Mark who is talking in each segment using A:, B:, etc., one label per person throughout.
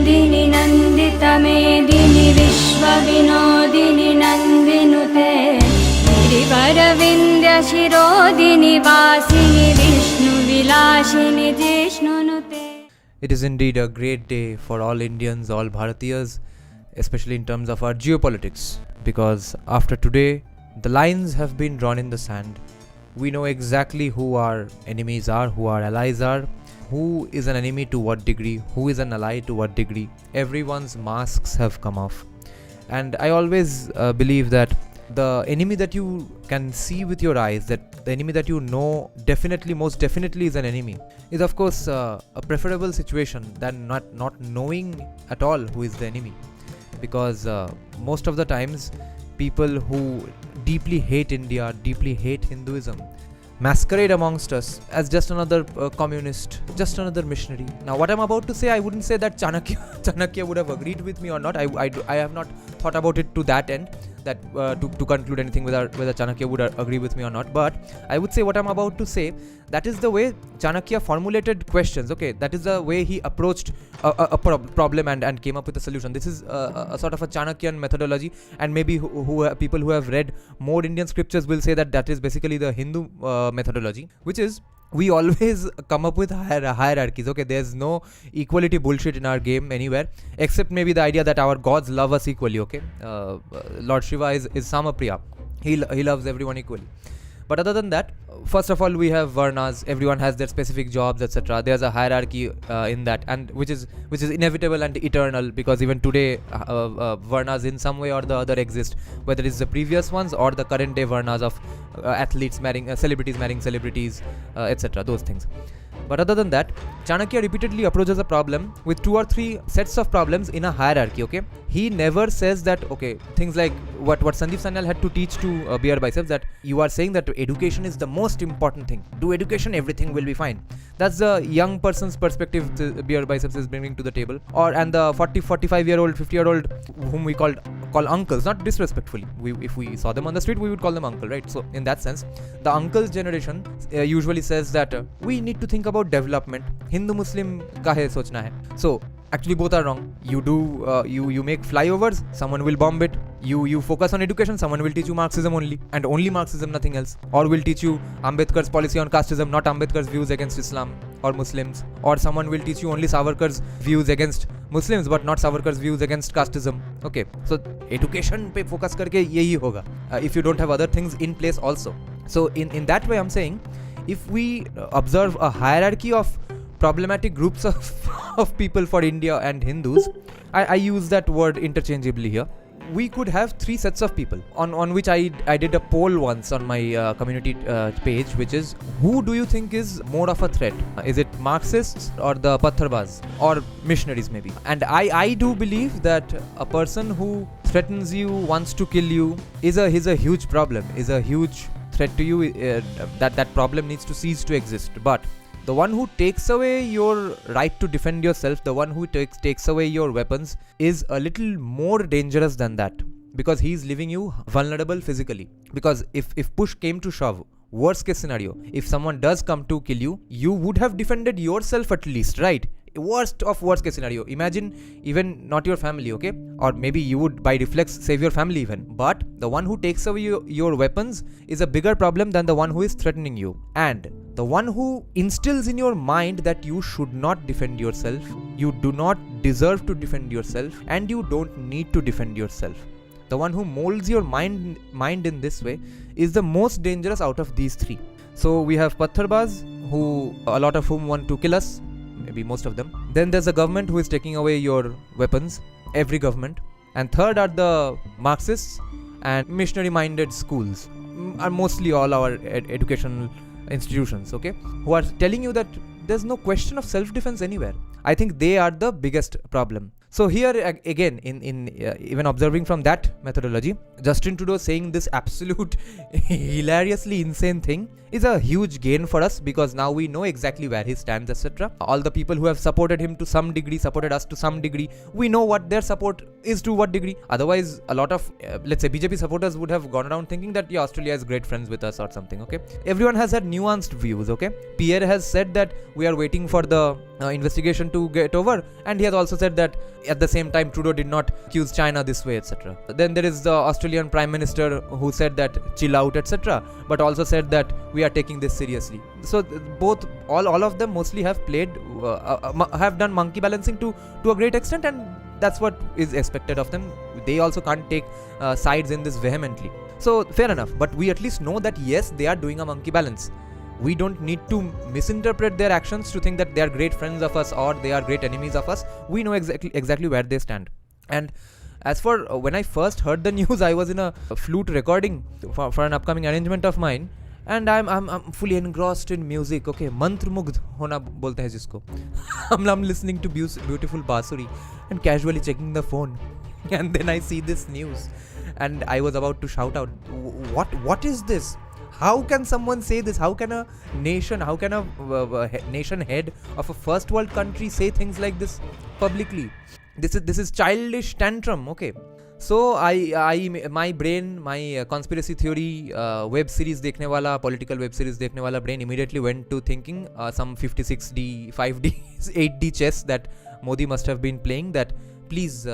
A: Nandini नन्दितमेदिनि विश्वविनोदिनि नन्दिनुते गिरिवरविन्द्यशिरोदिनि वासिनि विष्णुविलासिनि जिष्णुनुते.
B: It is indeed a great day for all Indians, all Bharatiyas, especially in terms of our geopolitics, because after today, the lines have been drawn in the sand. We know exactly who our enemies are, who our allies are, who is an enemy to what degree, who is an ally to what degree. Everyone's masks have come off. And I always believe that the enemy that you can see with your eyes, that the enemy that you know most definitely is an enemy, is of course a preferable situation than not knowing at all who is the enemy. Because most of the times, people who deeply hate India, deeply hate Hinduism, masquerade amongst us as just another communist, just another missionary. Now what I'm about to say, I wouldn't say that Chanakya would have agreed with me or not. I have not thought about it to that end, that to conclude anything whether Chanakya would agree with me or not. But I would say what I'm about to say, that is the way Chanakya formulated questions. Okay, that is the way he approached a problem and came up with a solution. This is a sort of a Chanakyan methodology, and maybe people who have read more Indian scriptures will say that is basically the Hindu methodology, which is we always come up with hierarchies. Okay, there's no equality bullshit in our game anywhere, except maybe the idea that our gods love us equally. Okay, Lord Shiva is Samapriya. He loves everyone equally. But other than that, first of all, we have varnas. Everyone has their specific jobs, etc. There's a hierarchy in that, and which is inevitable and eternal, because even today varnas in some way or the other exist, whether it's the previous ones or the current day varnas of athletes marrying celebrities, etc. Those things. But other than that, Chanakya repeatedly approaches a problem with 2 or 3 sets of problems in a hierarchy. Okay, he never says that, okay, things like what Sandeep Sanyal had to teach to Beer Biceps, that you are saying that education is the most important thing. Do education, everything will be fine. That's the young person's perspective Beer Biceps is bringing to the table. And the 40, 45-year-old, 50-year-old whom we call uncles, not disrespectfully. If we saw them on the street, we would call them uncle, right? So in that sense, the uncle's generation usually says that we need to think about development. Hindu Muslim kahe sochna hai. So actually both are wrong. You make flyovers, someone will bomb it. You focus on education, someone will teach you Marxism only, and only Marxism, nothing else. Or will teach you Ambedkar's policy on casteism, not Ambedkar's views against Islam or Muslims. Or someone will teach you only Savarkar's views against Muslims, but not Savarkar's views against casteism. Okay, so education pe focus karke yehi hoga, if you don't have other things in place also. So in that way, I'm saying, if we observe a hierarchy of problematic groups of people for India and Hindus, I use that word interchangeably here, we could have 3 sets of people, on which I did a poll once on my community page, which is, who do you think is more of a threat? Is it Marxists or the Pattharbaz or missionaries maybe? And I do believe that a person who threatens you, wants to kill you, is a huge problem, is a huge threat to you. That problem needs to cease to exist. But the one who takes away your right to defend yourself, the one who takes away your weapons, is a little more dangerous than that, because he is leaving you vulnerable physically. Because if push came to shove, worst case scenario, if someone does come to kill you, you would have defended yourself at least, right? Worst case scenario, imagine even not your family, okay, or maybe you would by reflex save your family even, but the one who takes away your weapons is a bigger problem than the one who is threatening you. And the one who instills in your mind that you should not defend yourself, you do not deserve to defend yourself, and you don't need to defend yourself, the one who molds your mind in this way, is the most dangerous out of these 3. So we have Pattharbaz, who a lot of whom want to kill us, maybe most of them. Then there's a government who is taking away your weapons, every government. And third are the Marxists and missionary-minded schools, are mostly all our educational institutions, okay, who are telling you that there's no question of self-defense anywhere. I think they are the biggest problem. So here again, in even observing from that methodology, Justin Trudeau saying this absolute hilariously insane thing is a huge gain for us, because now we know exactly where he stands, etc. All the people who have supported him to some degree, supported us to some degree, we know what their support is to what degree. Otherwise, a lot of let's say BJP supporters would have gone around thinking that Australia is great friends with us or something. Okay, everyone has had nuanced views. Okay, Pierre has said that we are waiting for the investigation to get over, and he has also said that at the same time Trudeau did not accuse China this way, etc. Then there is the Australian Prime Minister who said that chill out, etc., but also said that we are taking this seriously. So both all of them mostly have played have done monkey balancing to a great extent, and that's what is expected of them. They also can't take sides in this vehemently. So fair enough, but we at least know that yes, they are doing a monkey balance. We don't need to misinterpret their actions to think that they are great friends of us or they are great enemies of us. We know exactly where they stand. And as for when I first heard the news, I was in a flute recording for an upcoming arrangement of mine, and I'm fully engrossed in music. Okay, mantrmugdh hona bolte hai jisko. I'm listening to beautiful basuri and casually checking the phone, and then I see this news, and I was about to shout out, what is this? How can someone say this? How can a nation head of a first world country say things like this publicly? This is childish tantrum. Okay, so my conspiracy theory web series dekhne wala, political web series dekhne wala brain immediately went to thinking some 56D, 5D, 8D chess that Modi must have been playing, that please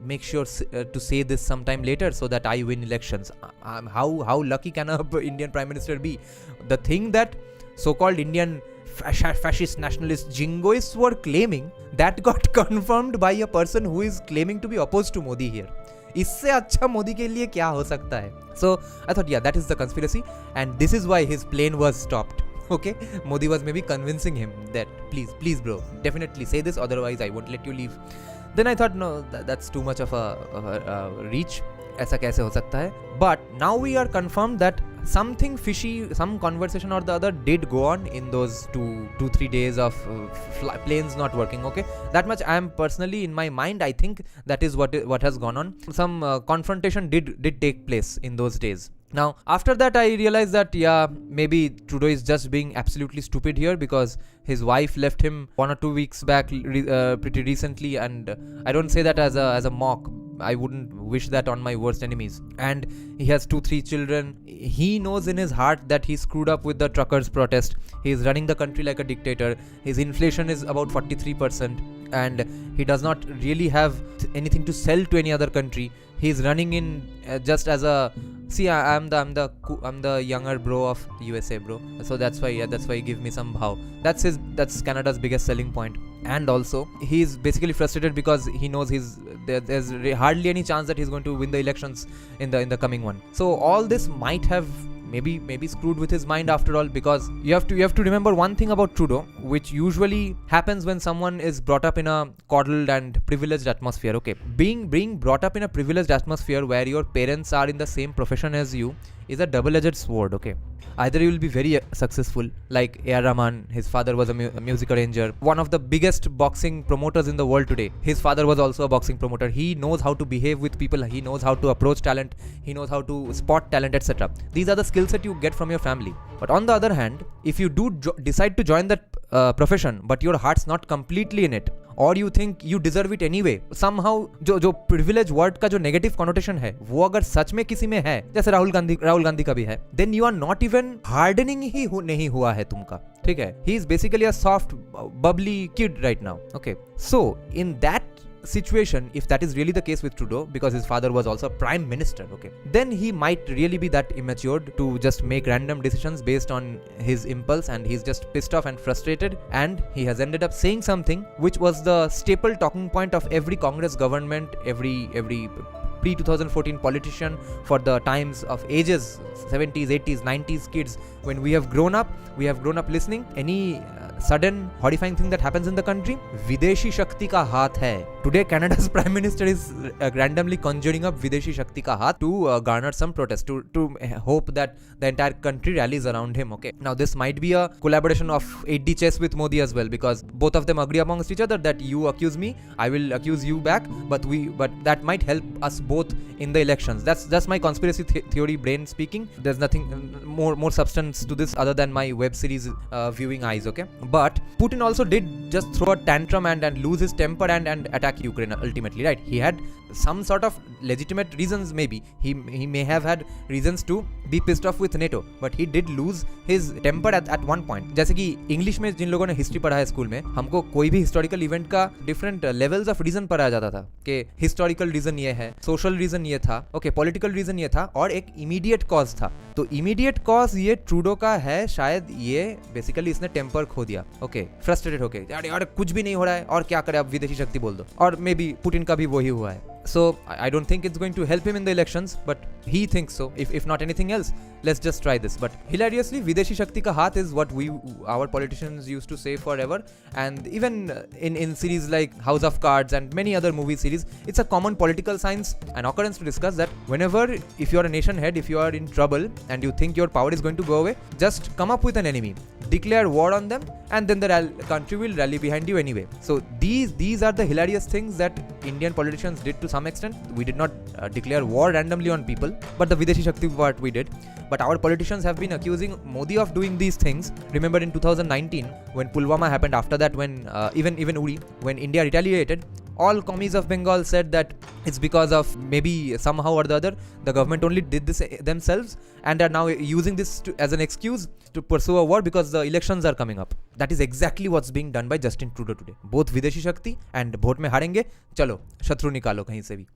B: make sure to say this sometime later so that I win elections. How lucky can a Indian Prime Minister be? The thing that so-called Indian fascist nationalist jingoists were claiming, that got confirmed by a person who is claiming to be opposed to Modi here. इससे अच्छा मोदी के लिए क्या हो सकता है? So I thought, yeah, that is the conspiracy, and this is why his plane was stopped. Okay, Modi was maybe convincing him that please bro, definitely say this, otherwise I won't let you leave. Then I thought, no, that's too much of a reach. ऐसा कैसे हो सकता है? But now we are confirmed that something fishy, some conversation or the other did go on in those 2-3 days of planes not working. Okay, that much I am personally in my mind, I think that is what has gone on. Some confrontation did take place in those days. Now, after that, I realized that, yeah, maybe Trudeau is just being absolutely stupid here, because his wife left him 1 or 2 weeks back pretty recently, and I don't say that as a mock. I wouldn't wish that on my worst enemies. And he has 2-3 children. He knows in his heart that he screwed up with the truckers' protest. He is running the country like a dictator. His inflation is about 43%, and he does not really have anything to sell to any other country. He is running in just as a I'm the younger bro of USA, bro. So that's why give me some bhav. That's Canada's biggest selling point. And also he's basically frustrated because he knows there's hardly any chance that he's going to win the elections in the coming one. So all this might have maybe screwed with his mind after all, because you have to remember one thing about Trudeau, which usually happens when someone is brought up in a coddled and privileged atmosphere. Okay, being brought up in a privileged atmosphere where your parents are in the same profession as you is a double-edged sword. Okay, either you will be very successful, like A.R. Rahman. His father was a music arranger, one of the biggest boxing promoters in the world today. His father was also a boxing promoter. He knows how to behave with people, he knows how to approach talent, he knows how to spot talent, etc. These are the skills that you get from your family. But on the other hand, if you do decide to join that profession, but your heart's not completely in it, और you think you deserve it any way, somehow जो privilege word का जो negative connotation है वो अगर सच में किसी में है, जैसे राहुल गांधी का भी है, then you are not even hardening ही नहीं हुआ है तुमका. ठीक है, he is basically a soft bubbly kid right now. Okay, so in that situation, if that is really the case with Trudeau, because his father was also prime minister, okay, then he might really be that immature to just make random decisions based on his impulse, and he's just pissed off and frustrated, and he has ended up saying something which was the staple talking point of every Congress government, every pre-2014 politician for the times of ages 70s, 80s, 90s kids. When we have grown up listening, any sudden horrifying thing that happens in the country, विदेशी शक्ति का हाथ है. Today Canada's prime minister is randomly conjuring up विदेशी शक्ति का हाथ to garner some protest, to hope that the entire country rallies around him. Okay, now this might be a collaboration of 8D chess with Modi as well, because both of them agree amongst each other that you accuse me, I will accuse you back, but that might help us both in the elections. That's my conspiracy theory brain speaking. There's nothing more substance to this other than my web series viewing eyes. Okay, but Putin also did just throw a tantrum and lose his temper and attack Ukraine ultimately, right? He had some sort of legitimate reasons. Maybe he may have had reasons to be pissed off with NATO, but he did lose his temper at one point. जैसे कि English में जिन लोगों ने history पढ़ा है school में, हमको कोई भी हिस्टोरिकल इवेंट का डिफरेंट लेवल्स ऑफ रीजन पढ़ाया जाता था कि हिस्टोरिकल रीजन ये है, सोशल रीजन ये था, ओके, पॉलिटिकल रीजन ये था, और एक इमीडिएट कॉज था. तो इमीडिएट कॉज ये ट्रूडो का है. शायद ये बेसिकली इसने टेम्पर खो दिया. ओके, फ्रस्ट्रेटेड होके यार कुछ भी नहीं हो रहा है और क्या करे, अब विदेशी शक्ति बोल दो. और मे बी पुतिन का भी वही हुआ है. So I don't think it's going to help him in the elections, but he thinks so. If not anything else, let's just try this. But hilariously, Videshi Shakti ka haath is what our politicians used to say forever, and even in series like House of Cards and many other movie series, it's a common political science and occurrence to discuss that whenever, if you are a nation head, if you are in trouble and you think your power is going to go away, just come up with an enemy, declare war on them, and then the country will rally behind you anyway. So these are the hilarious things that Indian politicians did to some extent. We did not declare war randomly on people, but the Videshi Shakti part we did. But our politicians have been accusing Modi of doing these things. Remember in 2019 when Pulwama happened, after that when even Uri, when India retaliated, all commies of Bengal said that it's because of maybe somehow or the other the government only did this themselves and are now using this as an excuse to pursue a war because the elections are coming up. That is exactly what's being done by Justin Trudeau today. Both Videshi Shakti and vote में हारेंगे, चलो शत्रु निकालो कहीं से भी.